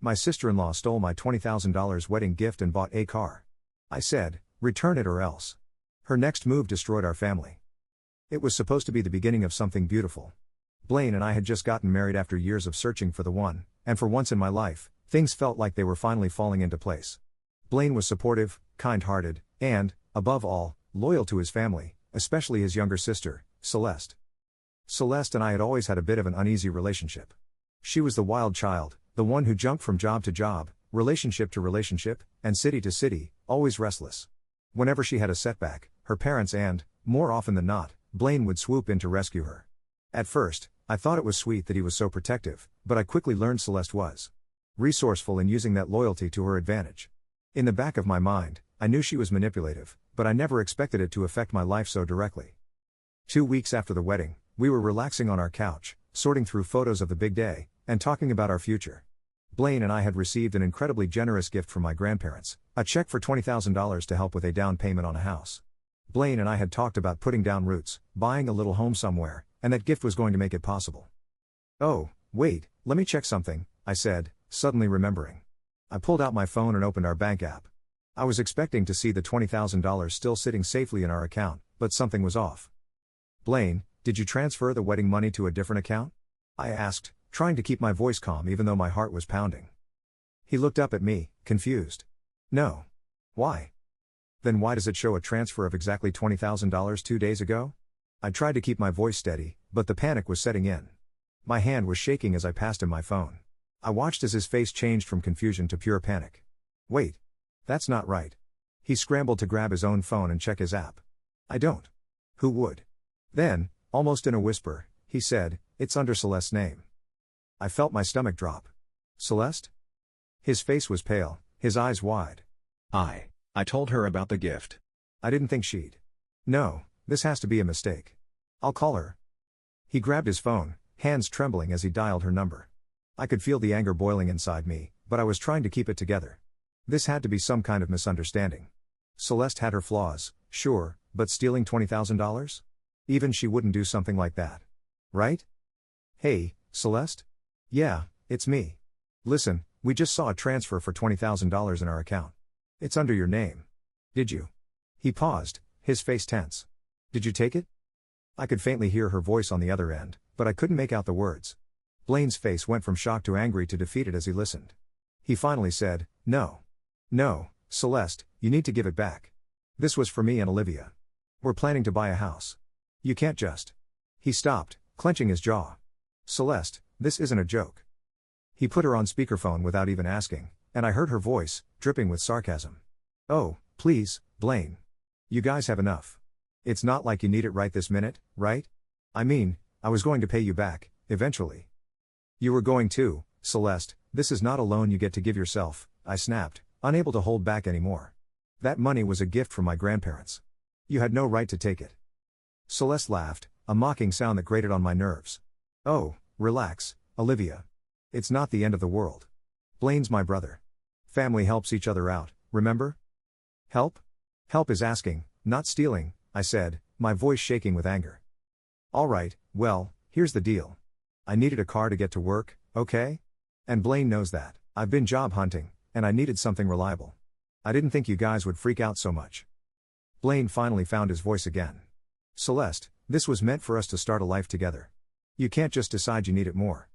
My sister-in-law stole my $20,000 wedding gift and bought a car. I said, return it or else. Her next move destroyed our family. It was supposed to be the beginning of something beautiful. Blaine and I had just gotten married after years of searching for the one, and for once in my life, things felt like they were finally falling into place. Blaine was supportive, kind-hearted, and, above all, loyal to his family, especially his younger sister, Celeste. Celeste and I had always had a bit of an uneasy relationship. She was the wild child, the one who jumped from job to job, relationship to relationship, and city to city, always restless. Whenever she had a setback, her parents and, more often than not, Blaine would swoop in to rescue her. At first, I thought it was sweet that he was so protective, but I quickly learned Celeste was resourceful in using that loyalty to her advantage. In the back of my mind, I knew she was manipulative, but I never expected it to affect my life so directly. 2 weeks after the wedding, we were relaxing on our couch, sorting through photos of the big day, and talking about our future. Blaine and I had received an incredibly generous gift from my grandparents, a check for $20,000 to help with a down payment on a house. Blaine and I had talked about putting down roots, buying a little home somewhere, and that gift was going to make it possible. Oh, wait, let me check something, I said, suddenly remembering. I pulled out my phone and opened our bank app. I was expecting to see the $20,000 still sitting safely in our account, but something was off. Blaine, did you transfer the wedding money to a different account? I asked, trying to keep my voice calm even though my heart was pounding. He looked up at me, confused. No. Why? Then why does it show a transfer of exactly $20,000 2 days ago? I tried to keep my voice steady, but the panic was setting in. My hand was shaking as I passed him my phone. I watched as his face changed from confusion to pure panic. Wait. That's not right. He scrambled to grab his own phone and check his app. I don't. Who would? Then, almost in a whisper, he said, it's under Celeste's name. I felt my stomach drop. Celeste? His face was pale, his eyes wide. I told her about the gift. I didn't think she'd. No, this has to be a mistake. I'll call her. He grabbed his phone, hands trembling as he dialed her number. I could feel the anger boiling inside me, but I was trying to keep it together. This had to be some kind of misunderstanding. Celeste had her flaws, sure, but stealing $20,000? Even she wouldn't do something like that. Right? Hey, Celeste? Yeah, it's me. Listen, we just saw a transfer for $20,000 in our account. It's under your name. Did you? He paused, his face tense. Did you take it? I could faintly hear her voice on the other end, but I couldn't make out the words. Blaine's face went from shock to angry to defeated as he listened. He finally said, No. No, Celeste, you need to give it back. This was for me and Olivia. We're planning to buy a house. You can't just. He stopped, clenching his jaw. Celeste, this isn't a joke. He put her on speakerphone without even asking, and I heard her voice, dripping with sarcasm. Oh, please, Blaine. You guys have enough. It's not like you need it right this minute, right? I mean, I was going to pay you back, eventually. You were going to, Celeste, this is not a loan you get to give yourself, I snapped, unable to hold back anymore. That money was a gift from my grandparents. You had no right to take it. Celeste laughed, a mocking sound that grated on my nerves. Oh, relax, Olivia. It's not the end of the world. Blaine's my brother. Family helps each other out, remember? Help? Help is asking, not stealing, I said, my voice shaking with anger. All right, well, here's the deal. I needed a car to get to work, okay? And Blaine knows that. I've been job hunting, and I needed something reliable. I didn't think you guys would freak out so much. Blaine finally found his voice again. Celeste, this was meant for us to start a life together. You can't just decide you need it more.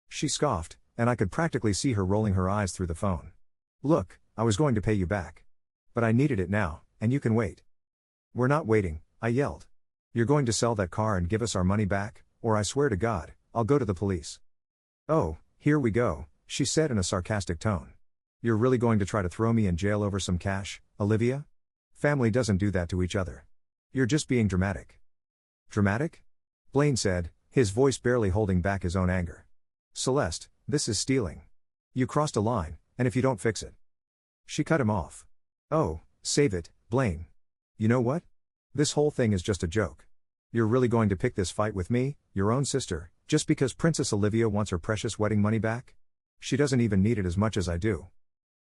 She scoffed, and I could practically see her rolling her eyes through the phone. Look, I was going to pay you back. But I needed it now, and you can wait. We're not waiting, I yelled. You're going to sell that car and give us our money back, or I swear to God, I'll go to the police. Oh, here we go, she said in a sarcastic tone. You're really going to try to throw me in jail over some cash, Olivia? Family doesn't do that to each other. You're just being dramatic. Dramatic? Blaine said, his voice barely holding back his own anger. Celeste, this is stealing. You crossed a line, and if you don't fix it. She cut him off. Oh, save it, Blaine. You know what? This whole thing is just a joke. You're really going to pick this fight with me, your own sister, just because Princess Olivia wants her precious wedding money back? She doesn't even need it as much as I do.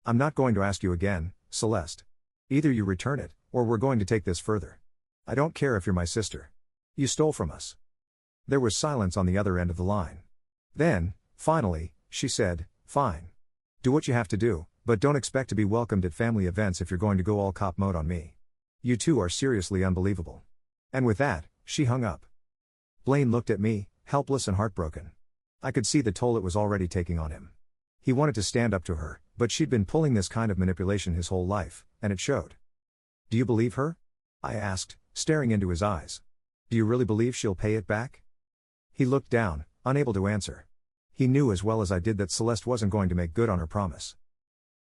I'm not going to ask you again, Celeste. Either you return it, or we're going to take this further. I don't care if you're my sister. You stole from us. There was silence on the other end of the line. Then, finally, she said, fine. Do what you have to do, but don't expect to be welcomed at family events if you're going to go all cop mode on me. You two are seriously unbelievable." And with that, she hung up. Blaine looked at me, helpless and heartbroken. I could see the toll it was already taking on him. He wanted to stand up to her, but she'd been pulling this kind of manipulation his whole life, and it showed. "Do you believe her?" I asked, staring into his eyes. "Do you really believe she'll pay it back?" He looked down, unable to answer. He knew as well as I did that Celeste wasn't going to make good on her promise.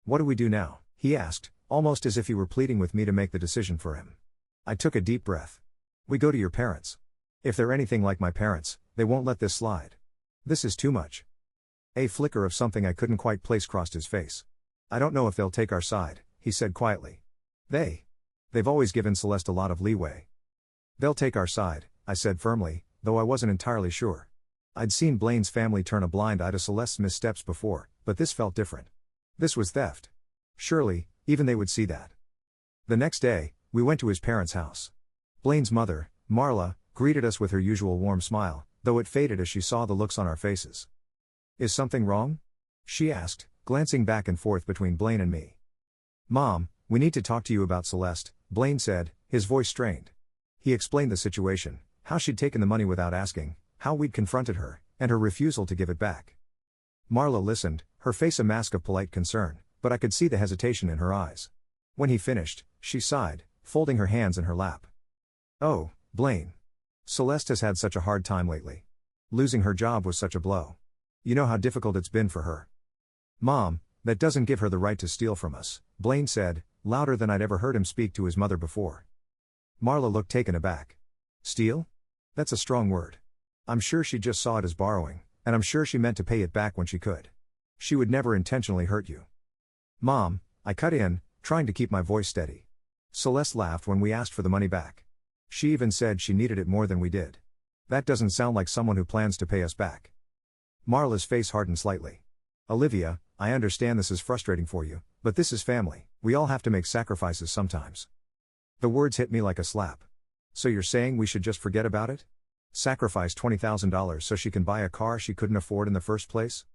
"What do we do now?" he asked, almost as if he were pleading with me to make the decision for him. I took a deep breath. "We go to your parents. If they're anything like my parents, they won't let this slide. This is too much." A flicker of something I couldn't quite place crossed his face. "I don't know if they'll take our side," he said quietly. They've always given Celeste a lot of leeway." "They'll take our side," I said firmly, though I wasn't entirely sure. I'd seen Blaine's family turn a blind eye to Celeste's missteps before, but this felt different. This was theft. Surely, even they would see that. The next day, we went to his parents' house. Blaine's mother, Marla, greeted us with her usual warm smile, though it faded as she saw the looks on our faces. "Is something wrong?" she asked, glancing back and forth between Blaine and me. "Mom, we need to talk to you about Celeste," Blaine said, his voice strained. He explained the situation, how she'd taken the money without asking, how we'd confronted her, and her refusal to give it back. Marla listened, her face a mask of polite concern, but I could see the hesitation in her eyes. When he finished, she sighed, folding her hands in her lap. "Oh, Blaine. Celeste has had such a hard time lately. Losing her job was such a blow. You know how difficult it's been for her." "Mom, that doesn't give her the right to steal from us," Blaine said, louder than I'd ever heard him speak to his mother before. Marla looked taken aback. "Steal? That's a strong word. I'm sure she just saw it as borrowing, and I'm sure she meant to pay it back when she could. She would never intentionally hurt you." "Mom," I cut in, trying to keep my voice steady. "Celeste laughed when we asked for the money back. She even said she needed it more than we did. That doesn't sound like someone who plans to pay us back." Marla's face hardened slightly. "Olivia, I understand this is frustrating for you, but this is family. We all have to make sacrifices sometimes." The words hit me like a slap. "So you're saying we should just forget about it? Sacrifice $20,000 so she can buy a car she couldn't afford in the first place?"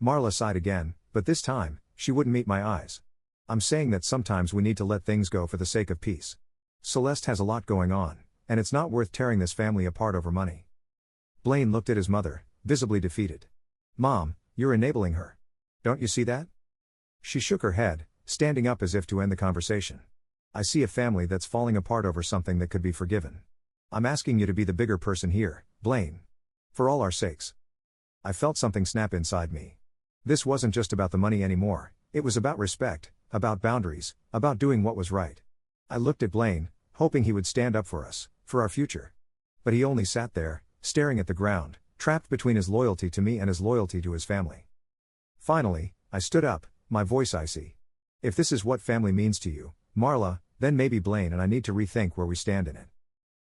Marla sighed again, but this time, she wouldn't meet my eyes. "I'm saying that sometimes we need to let things go for the sake of peace. Celeste has a lot going on, and it's not worth tearing this family apart over money." Blaine looked at his mother, visibly defeated. "Mom, you're enabling her. Don't you see that?" She shook her head, standing up as if to end the conversation. "I see a family that's falling apart over something that could be forgiven. I'm asking you to be the bigger person here, Blaine. For all our sakes." I felt something snap inside me. This wasn't just about the money anymore, it was about respect, about boundaries, about doing what was right. I looked at Blaine, hoping he would stand up for us, for our future. But he only sat there, staring at the ground, trapped between his loyalty to me and his loyalty to his family. Finally, I stood up, my voice icy. "If this is what family means to you, Marla, then maybe Blaine and I need to rethink where we stand in it."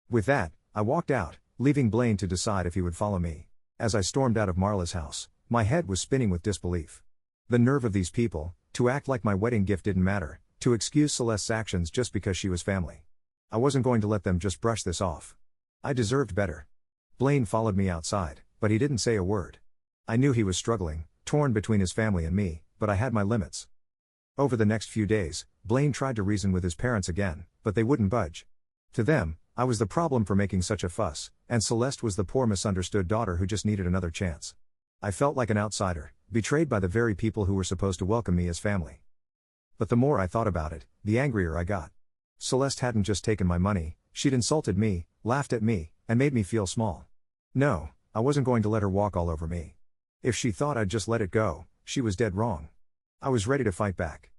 With that, I walked out, leaving Blaine to decide if he would follow me. As I stormed out of Marla's house, my head was spinning with disbelief. The nerve of these people, to act like my wedding gift didn't matter, to excuse Celeste's actions just because she was family. I wasn't going to let them just brush this off. I deserved better. Blaine followed me outside, but he didn't say a word. I knew he was struggling, torn between his family and me, but I had my limits. Over the next few days, Blaine tried to reason with his parents again, but they wouldn't budge. To them, I was the problem for making such a fuss, and Celeste was the poor misunderstood daughter who just needed another chance. I felt like an outsider, betrayed by the very people who were supposed to welcome me as family. But the more I thought about it, the angrier I got. Celeste hadn't just taken my money, she'd insulted me, laughed at me, and made me feel small. No, I wasn't going to let her walk all over me. If she thought I'd just let it go, she was dead wrong. I was ready to fight back.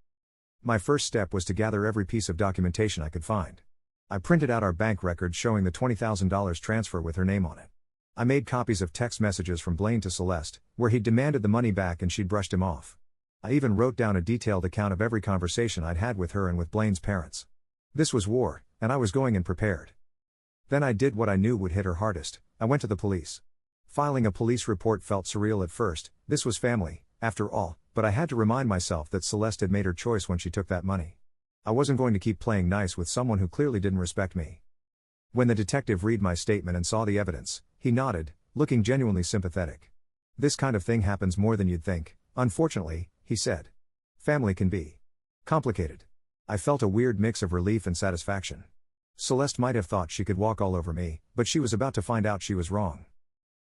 My first step was to gather every piece of documentation I could find. I printed out our bank records showing the $20,000 transfer with her name on it. I made copies of text messages from Blaine to Celeste, where he demanded the money back and she'd brushed him off. I even wrote down a detailed account of every conversation I'd had with her and with Blaine's parents. This was war, and I was going in prepared. Then I did what I knew would hit her hardest. I went to the police. Filing a police report felt surreal at first. This was family, after all, but I had to remind myself that Celeste had made her choice when she took that money. I wasn't going to keep playing nice with someone who clearly didn't respect me. When the detective read my statement and saw the evidence, he nodded, looking genuinely sympathetic. "This kind of thing happens more than you'd think, unfortunately," he said. Family can be complicated. I felt a weird mix of relief and satisfaction. Celeste might have thought she could walk all over me, but she was about to find out she was wrong.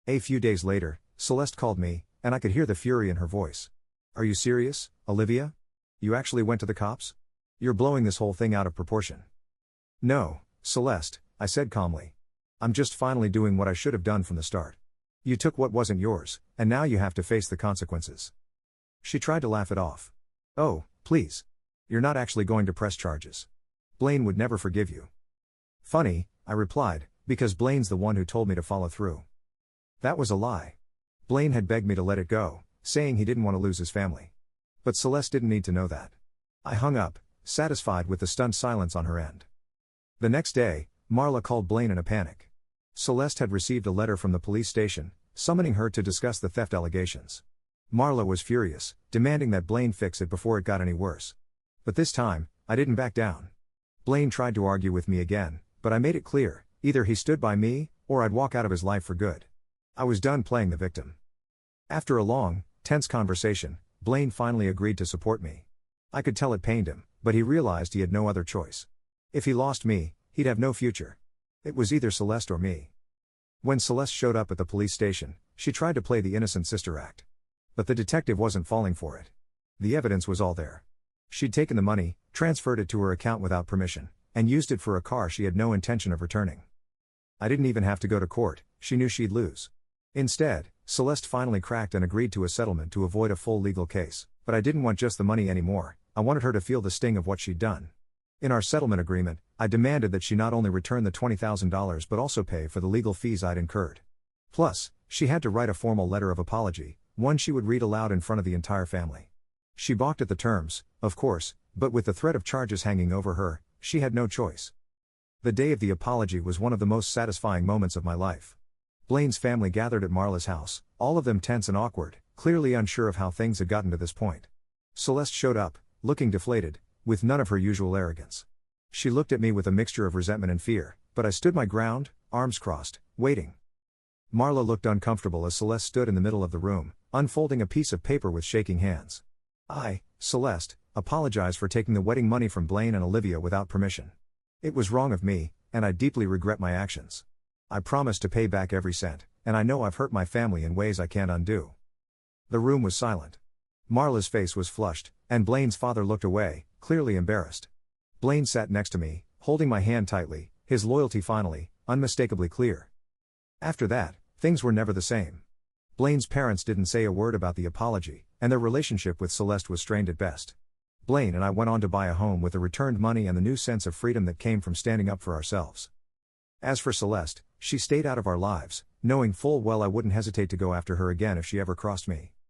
A few days later, Celeste called me, and I could hear the fury in her voice. "Are you serious, Olivia? You actually went to the cops? You're blowing this whole thing out of proportion." "No, Celeste," I said calmly. "I'm just finally doing what I should have done from the start. You took what wasn't yours, and now you have to face the consequences." She tried to laugh it off. "Oh, please. You're not actually going to press charges. Blaine would never forgive you." "Funny," I replied, "because Blaine's the one who told me to follow through." That was a lie. Blaine had begged me to let it go, saying he didn't want to lose his family. But Celeste didn't need to know that. I hung up, satisfied with the stunned silence on her end. The next day, Marla called Blaine in a panic. Celeste had received a letter from the police station, summoning her to discuss the theft allegations. Marla was furious, demanding that Blaine fix it before it got any worse. But this time, I didn't back down. Blaine tried to argue with me again, but I made it clear, either he stood by me, or I'd walk out of his life for good. I was done playing the victim. After a long, tense conversation, Blaine finally agreed to support me. I could tell it pained him, but he realized he had no other choice. If he lost me, he'd have no future. It was either Celeste or me. When Celeste showed up at the police station, she tried to play the innocent sister act. But the detective wasn't falling for it. The evidence was all there. She'd taken the money, transferred it to her account without permission, and used it for a car she had no intention of returning. I didn't even have to go to court, she knew she'd lose. Instead, Celeste finally cracked and agreed to a settlement to avoid a full legal case, but I didn't want just the money anymore, I wanted her to feel the sting of what she'd done. In our settlement agreement, I demanded that she not only return the $20,000 but also pay for the legal fees I'd incurred. Plus, she had to write a formal letter of apology, one she would read aloud in front of the entire family. She balked at the terms, of course, but with the threat of charges hanging over her, she had no choice. The day of the apology was one of the most satisfying moments of my life. Blaine's family gathered at Marla's house, all of them tense and awkward, clearly unsure of how things had gotten to this point. Celeste showed up, looking deflated, with none of her usual arrogance. She looked at me with a mixture of resentment and fear, but I stood my ground, arms crossed, waiting. Marla looked uncomfortable as Celeste stood in the middle of the room, unfolding a piece of paper with shaking hands. "I, Celeste, apologize for taking the wedding money from Blaine and Olivia without permission. It was wrong of me, and I deeply regret my actions. I promise to pay back every cent, and I know I've hurt my family in ways I can't undo." The room was silent. Marla's face was flushed, and Blaine's father looked away, clearly embarrassed. Blaine sat next to me, holding my hand tightly, his loyalty finally, unmistakably clear. After that, things were never the same. Blaine's parents didn't say a word about the apology, and their relationship with Celeste was strained at best. Blaine and I went on to buy a home with the returned money and the new sense of freedom that came from standing up for ourselves. As for Celeste, she stayed out of our lives, knowing full well I wouldn't hesitate to go after her again if she ever crossed me.